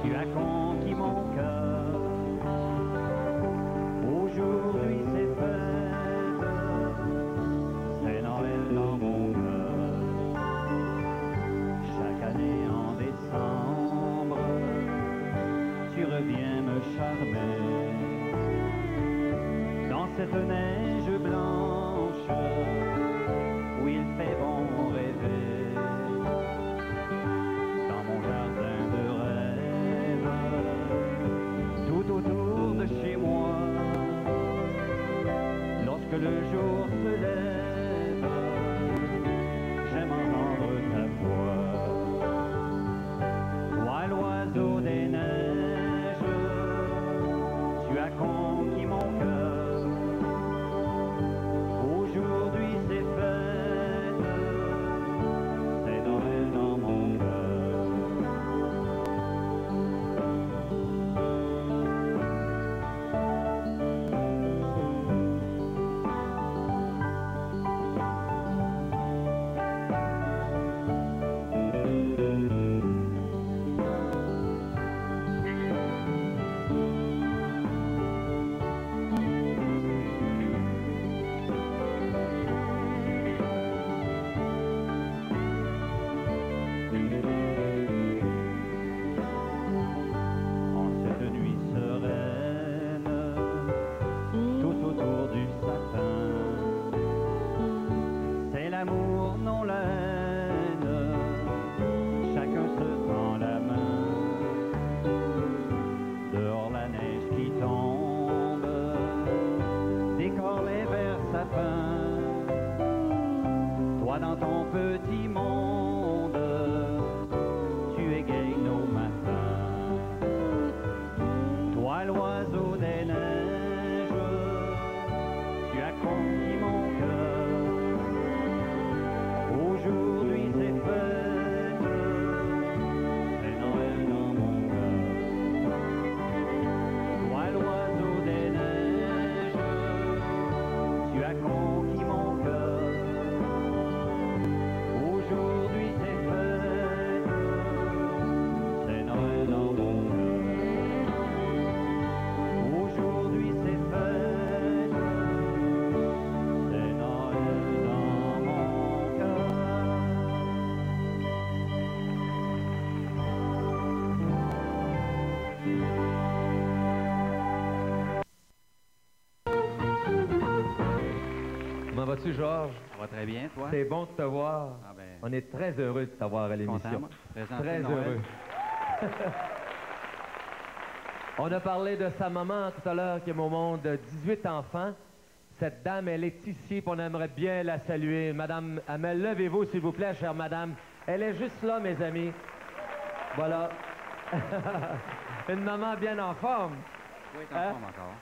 Tu as conquis mon cœur. Aujourd'hui c'est fête, c'est Noël dans mon cœur. Chaque année en décembre, tu reviens me charmer. Dans cette neige blanche où il fait bon rêver, dans mon jardin de rêve, tout autour de chez moi, lorsque le jour se lève, j'aime entendre ta voix. Toi l'oiseau des neiges, tu as conquis mon cœur. Aujourd'hui c'est fête, c'est Noël dans mon cœur. L'amour, non la haine, chacun se prend la main. Dehors la neige qui tombe décore les verts sapins. Toi dans ton petit monde, tu égayes nos matins. Toi l'oiseau des neiges, tu as conquis mon cœur. Aujourd'hui c'est fête, c'est Noël dans mon cœur. Toi l'oiseau des neiges, tu as conquis mon cœur. Aujourd'hui c'est fête, c'est Noël dans mon cœur. Aujourd'hui c'est fête, c'est Noël dans mon cœur. Comment vas-tu, Georges? Ça va très bien, toi? C'est bon de te voir. Ah ben, On est très heureux de t'avoir à l'émission. content, moi. Présenté Très de Noël. heureux. On a parlé de sa maman tout à l'heure qui est au monde de 18 enfants. Cette dame, elle est ici, puis on aimerait bien la saluer. Madame Amel, levez-vous, s'il vous plaît, chère madame. Elle est juste là, mes amis. Voilà. Une maman bien en forme. Oui, t'es en forme encore.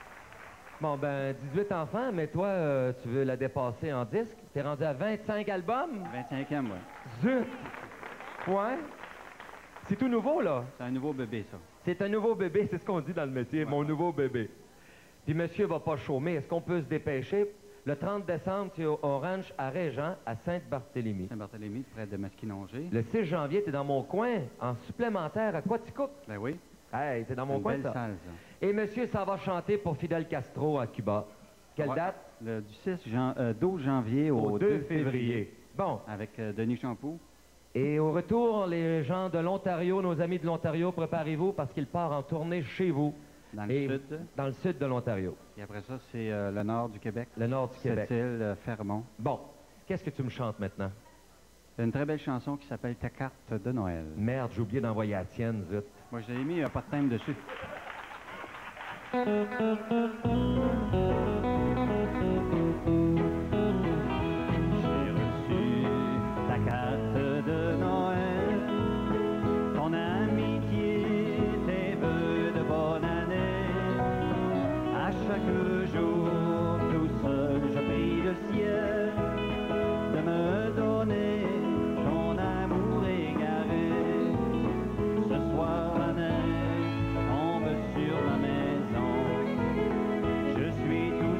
Bon, ben, 18 enfants, mais toi, tu veux la dépasser en disque. T'es rendu à 25 albums? 25e, oui. Zut! Ouais. C'est tout nouveau, là. C'est un nouveau bébé, ça. C'est un nouveau bébé, c'est ce qu'on dit dans le métier, mon nouveau bébé. Puis monsieur va pas chômer. Est-ce qu'on peut se dépêcher? Le 30 décembre, tu es au ranch à Régent, à Sainte-Barthélemy. Saint-Barthélemy, près de Masquinongé. Le 6 janvier, t'es dans mon coin, en supplémentaire à Quaticook. Ben oui. Hey, t'es dans mon Une coin, belle ça. salle, ça. Et monsieur, ça va chanter pour Fidel Castro à Cuba. Quelle Ouais. date? Du 12 janvier au 2 février. Bon. Avec Denis Champoux. Et au retour, les gens de l'Ontario, nos amis de l'Ontario, préparez-vous parce qu'il part en tournée chez vous. Dans le Et sud. Dans le sud de l'Ontario. Et après ça, c'est le nord du Québec. Le nord du Québec. Sept-Îles, Fermont. Bon. Qu'est-ce que tu me chantes maintenant? C'est une très belle chanson qui s'appelle Ta carte de Noël. Merde, j'ai oublié d'envoyer la tienne, zut. Moi, je l'ai mis, il n'y a pas de thème dessus. J'ai reçu ta carte de Noël, ton amitié, tes vœux de bonne année. À chaque jour, tout seul, je prie le ciel de me donner ton amour égaré. Ce soir, la neige tombe sur ma maison. Je suis tout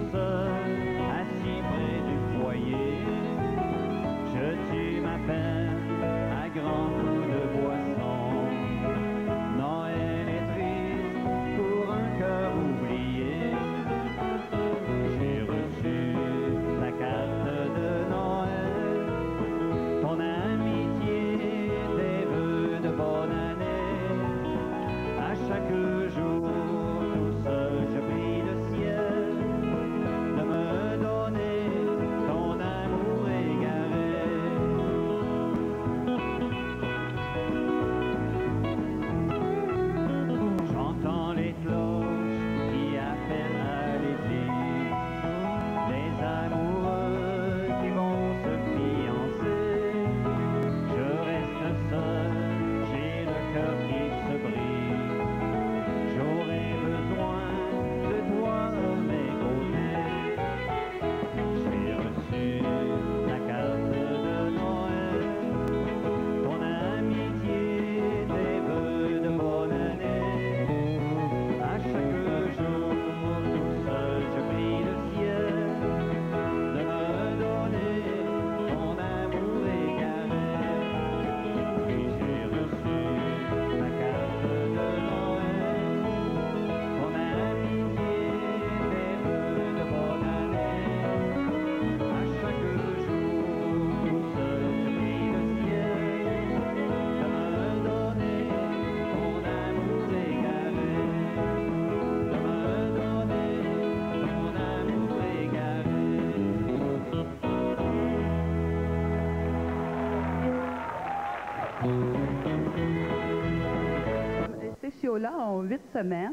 ces chiots-là ont 8 semaines.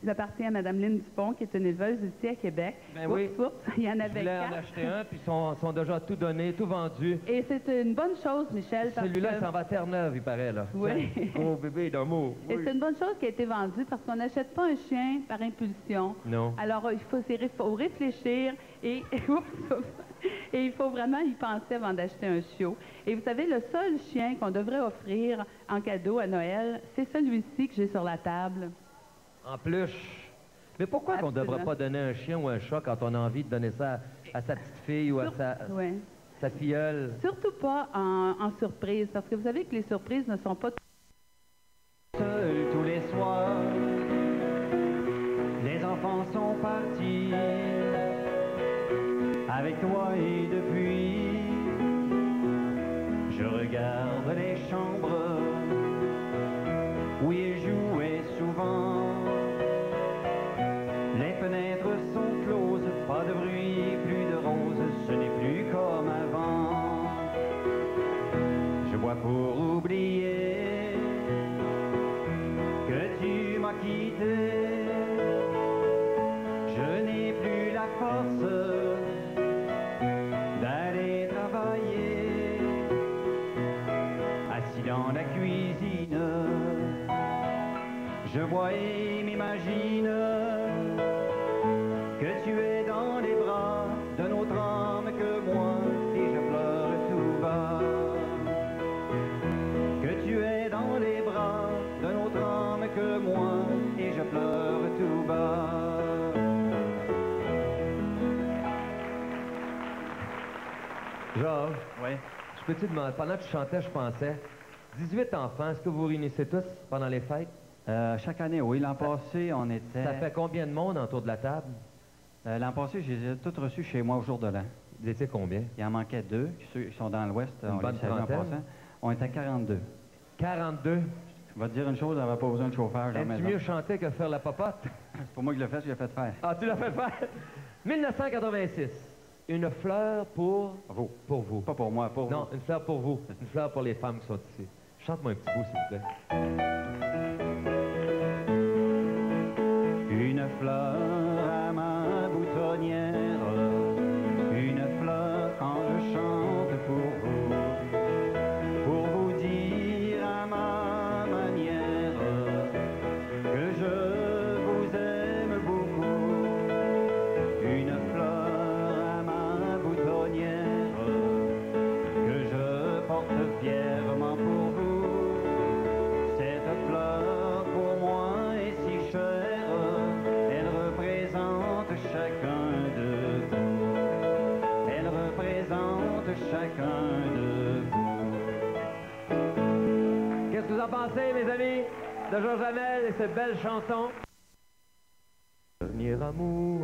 Ils appartiennent à Mme Lynne Dupont, qui est une éleveuse ici à Québec. Ben oui. Oups, il y en Je avait voulais en 4. acheter un, puis ils sont déjà tout donnés, tout vendus. Et c'est une bonne chose, Michel, parce Celui-là, que... il s'en va à Terre-Neuve, il paraît, là. Oui. Tiens, gros bébé d'amour. Et Oui. c'est une bonne chose qui a été vendue parce qu'on n'achète pas un chien par impulsion. Non. Alors, il faut réfléchir et, et il faut vraiment y penser avant d'acheter un chiot. Et vous savez, le seul chien qu'on devrait offrir en cadeau à Noël, c'est celui-ci que j'ai sur la table. En peluche. Mais pourquoi qu'on ne Absolument. devrait pas donner un chien ou un chat quand on a envie de donner ça à sa petite fille ou à Ouais. sa filleule? Surtout pas en surprise, parce que vous savez que les surprises ne sont pas... Seul tous les soirs, les enfants sont partis avec toi et depuis, je regarde les chambres où ils jouaient souvent. Les fenêtres sont closes, pas de bruit, plus de roses, ce n'est plus comme avant. Je bois pour oublier que tu m'as quitté. Je n'ai plus la force d'aller travailler. Assis dans la cuisine, je vois et m'imagine que tu es dans les bras d'un autre homme que moi et je pleure tout bas. Que tu es dans les bras d'un autre homme que moi et je pleure tout bas. Georges, Oui. je peux-tu demander, pendant que tu chantais, je pensais, 18 enfants, est-ce que vous réunissez tous pendant les fêtes? Chaque année, oui. L'an passé, on était... Ça fait combien de monde autour de la table? L'an passé, je les ai tous reçus chez moi au jour de l'an. Vous étiez combien? Il en manquait 2, ceux qui sont dans l'Ouest, Une on bonne les salue en trentaine. passant. On était 42. 42. Je vais te dire une chose, on n'avait pas besoin de chauffeur dans la Aimes-tu maison. mieux chanter que faire la popote? C'est pas moi qui l'ai fait, je l'ai fait faire. Ah, tu l'as fait faire? 1986. Une fleur pour... Bravo. Pour vous. Pas pour moi, pour Non, vous. une fleur pour vous. Une fleur pour les femmes qui sont ici. Chante-moi un petit bout, s'il vous plaît. Une fleur à ma boutonnière, une fleur quand je chante pour vous dire à ma manière que je vous aime beaucoup. Une fleur à ma boutonnière que je porte fièrement pour vous. Cette fleur pour moi est si chère. Chacun de vous, elle représente chacun de vous. Qu'est-ce que vous en pensez, mes amis, de Georges Hamel et cette belle chanson? Dernier amour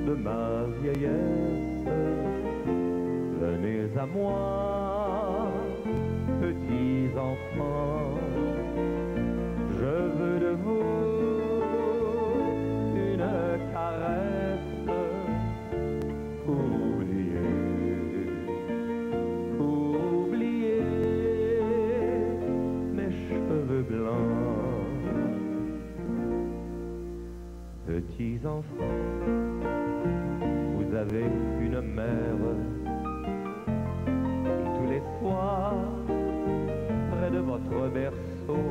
de ma vieillesse, venez à moi, petits enfants, je veux de vous une caresse pour oublier mes cheveux blancs. Petits enfants, vous avez une mère qui tous les soirs, près de votre berceau,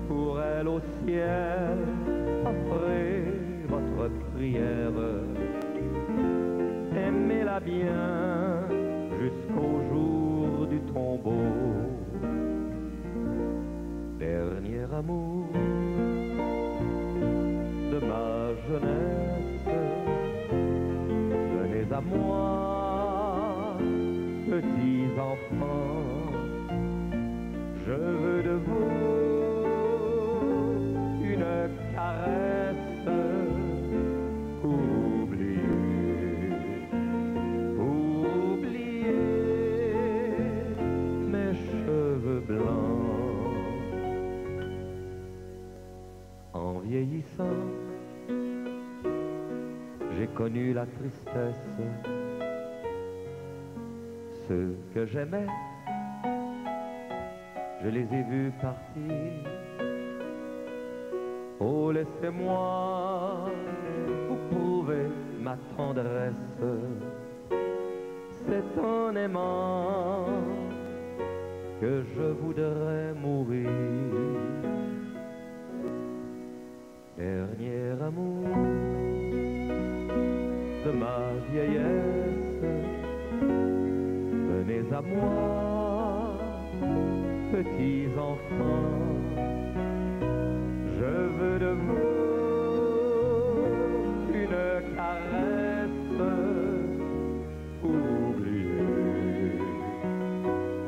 pour elle au ciel, offrez votre prière. Aimez-la bien jusqu'au jour du tombeau. Dernier amour de ma jeunesse, venez à moi, petits enfants, je veux de vous une caresse pour oublier mes cheveux blancs. En vieillissant, j'ai connu la tristesse. Ceux que j'aimais, je les ai vus partir. Oh, laissez-moi vous prouver ma tendresse. C'est en aimant que je voudrais mourir. Dernier amour de ma vieillesse, venez à moi, petits enfants, je veux de vous une caresse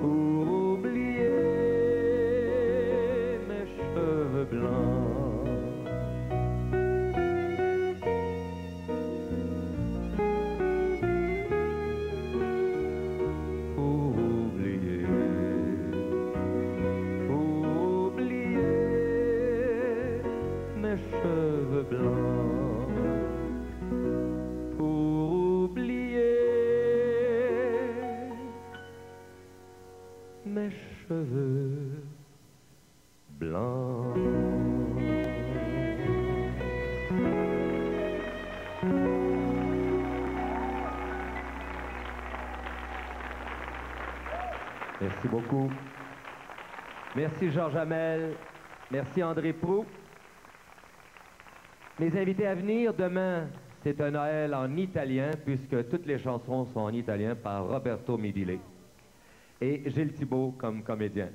pour oublier mes cheveux blancs. Cheveux blancs, pour oublier mes cheveux blancs. Merci beaucoup. Merci Georges Hamel. Merci André Proulx. Mes invités à venir, demain, c'est un Noël en italien, puisque toutes les chansons sont en italien par Roberto Midile et Gilles Thibault comme comédien.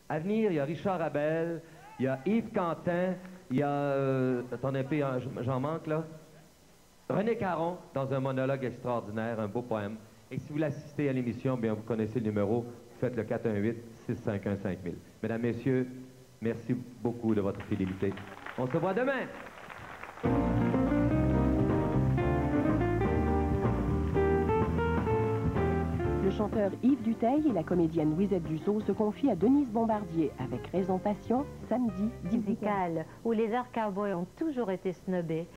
À venir, il y a Richard Abel, il y a Yves Quentin, il y a... attendez un peu, j'en manque là. René Caron, dans un monologue extraordinaire, un beau poème. Et si vous l'assistez à l'émission, bien vous connaissez le numéro, vous faites le 418-651-5000. Mesdames, Messieurs, merci beaucoup de votre fidélité. On se voit demain! Le chanteur Yves Duteil et la comédienne Louisette Dussault se confient à Denise Bombardier avec Raison Passion, samedi 10 musicale, où les arts cowboys ont toujours été snobés.